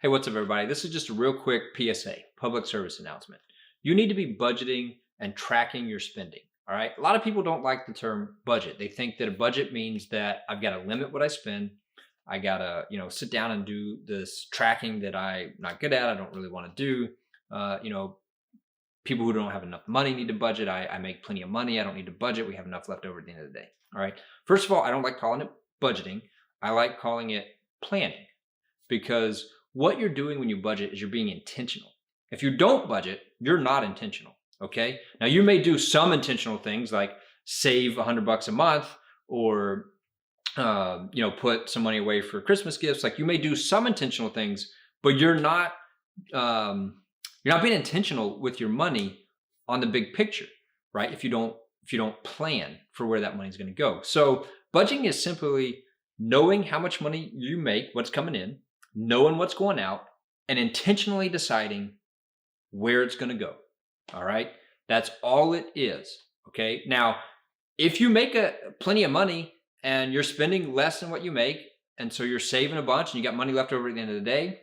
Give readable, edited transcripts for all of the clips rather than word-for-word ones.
Hey, what's up, everybody? This is just a real quick PSA, public service announcement. You need to be budgeting and tracking your spending. All right. A lot of people don't like the term budget. They think that a budget means that I've got to limit what I spend. I got to, sit down and do this tracking that I'm not good at. I don't really want to do. Uh, you know, People who don't have enough money need to budget. I make plenty of money. I don't need to budget. We have enough left over at the end of the day. All right. First of all, I don't like calling it budgeting. I like calling it planning, because what you're doing when you budget is you're being intentional. If you don't budget, you're not intentional. Okay. Now you may do some intentional things like save $100 a month, or put some money away for Christmas gifts. Like, you may do some intentional things, but you're not being intentional with your money on the big picture, right? If you don't plan for where that money is going to go. So budgeting is simply knowing how much money you make, what's coming in, knowing what's going out, and intentionally deciding where it's going to go. All right. That's all it is. Okay. Now, if you make plenty of money and you're spending less than what you make, and so you're saving a bunch and you got money left over at the end of the day,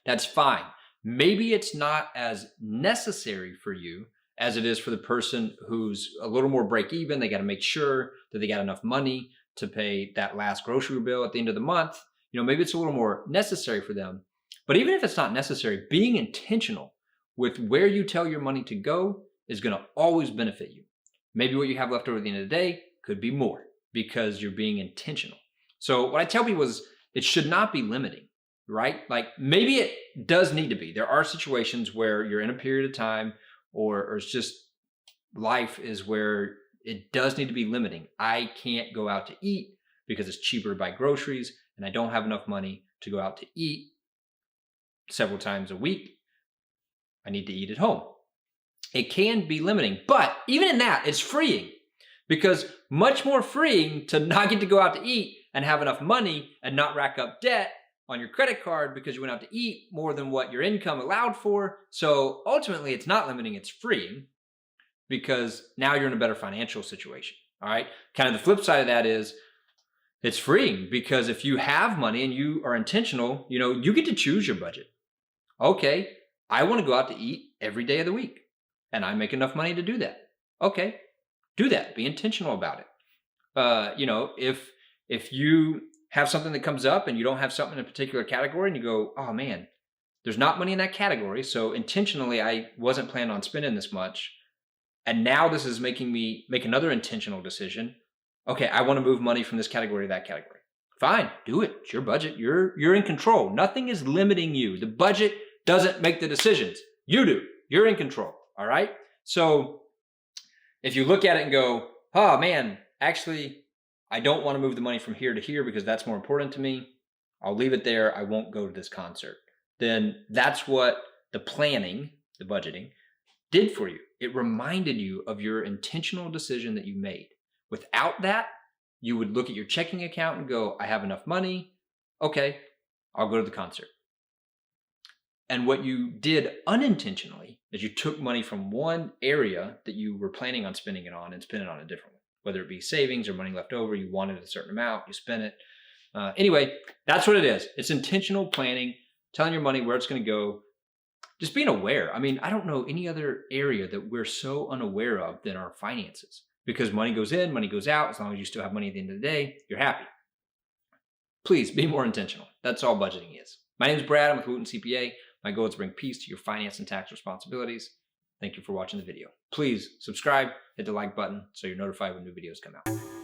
that's fine. Maybe it's not as necessary for you as it is for the person who's a little more break even. They got to make sure that they got enough money to pay that last grocery bill at the end of the month. Maybe it's a little more necessary for them. But even if it's not necessary, being intentional with where you tell your money to go is going to always benefit you. Maybe what you have left over at the end of the day could be more because you're being intentional. So what I tell people is it should not be limiting, right? Like, maybe it does need to be. There are situations where you're in a period of time, or it's just life is where it does need to be limiting. I can't go out to eat because it's cheaper to buy groceries, and I don't have enough money to go out to eat several times a week. I need to eat at home. It can be limiting, but even in that, it's freeing, because much more freeing to not get to go out to eat and have enough money and not rack up debt on your credit card because you went out to eat more than what your income allowed for. So ultimately, it's not limiting, it's freeing, because now you're in a better financial situation. All right. Kind of the flip side of that is it's freeing, because if you have money and you are intentional, you get to choose your budget. Okay, I want to go out to eat every day of the week, and I make enough money to do that. Okay, do that. Be intentional about it. If you have something that comes up and you don't have something in a particular category, and you go, oh man, there's not money in that category. So intentionally, I wasn't planning on spending this much, and now this is making me make another intentional decision. Okay, I want to move money from this category to that category. Fine, do it. It's your budget. You're in control. Nothing is limiting you. The budget doesn't make the decisions. You do. You're in control. All right. So if you look at it and go, oh man, actually, I don't want to move the money from here to here because that's more important to me, I'll leave it there. I won't go to this concert. Then that's what the planning, the budgeting, did for you. It reminded you of your intentional decision that you made. Without that, you would look at your checking account and go, I have enough money. Okay, I'll go to the concert. And what you did unintentionally is you took money from one area that you were planning on spending it on and spent it on a different one, whether it be savings or money left over. You wanted a certain amount, you spent it. Anyway, that's what it is. It's intentional planning, telling your money where it's going to go, just being aware. I mean, I don't know any other area that we're so unaware of than our finances, because money goes in, money goes out. As long as you still have money at the end of the day, you're happy. Please be more intentional. That's all budgeting is. My name is Brad. I'm with Wooten CPA. My goal is to bring peace to your finance and tax responsibilities. Thank you for watching the video. Please subscribe, hit the like button so you're notified when new videos come out.